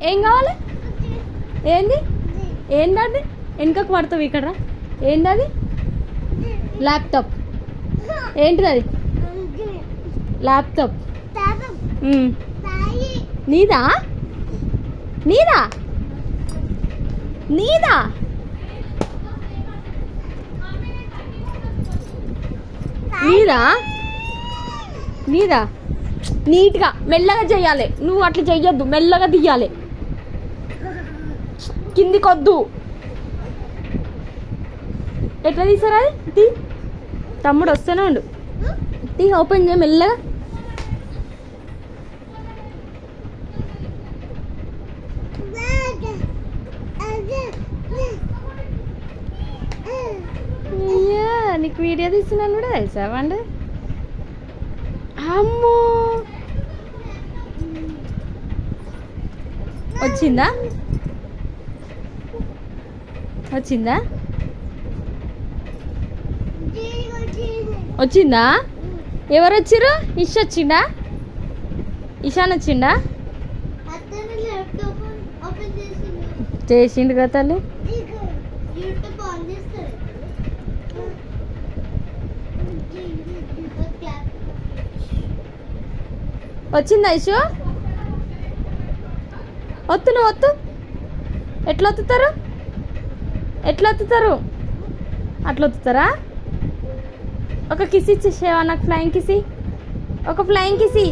ఏం కావాలి? ఏంది ఏంటది? వెనుకకు పడతావు ఇక్కడ. ఏందది? ల్యాప్టాప్. ఏంటిది అది? ల్యాప్టాప్. నీదా నీదా నీదా నీదా నీదా నీట్గా మెల్లగా చెయ్యాలి. నువ్వు అట్లా చెయ్యొద్దు, మెల్లగా తీయాలి. కిందికొద్దు. ఎట్లా తీసారా అది? తీ. తమ్ముడు వస్తూనే ఉండు. తీ, ఓపెన్ చేయ మెల్లగా. అయ్యా, నీకు వీడియో తీస్తున్నాను కూడా తెలుసావండి. అమ్మో, వచ్చిందా వచ్చిందా వచ్చిందా? ఎవరు వచ్చిర్రు? ఇష్ వచ్చిండా? ఇషాన్ వచ్చిండా? చేసిండు కదా తల్లి. వచ్చిందా ఇషు? ఒత్తు, నువ్వు ఒత్తు. ఎట్లా ఒత్తుతారు? ఎట్లా ఒత్తుతారు? అట్లా ఒత్తుతారా? ఒక కిస్ ఇచ్చేసేవా నాకు? ఫ్లయింగ్ కిసి, ఒక ఫ్లయింగ్ కిసి.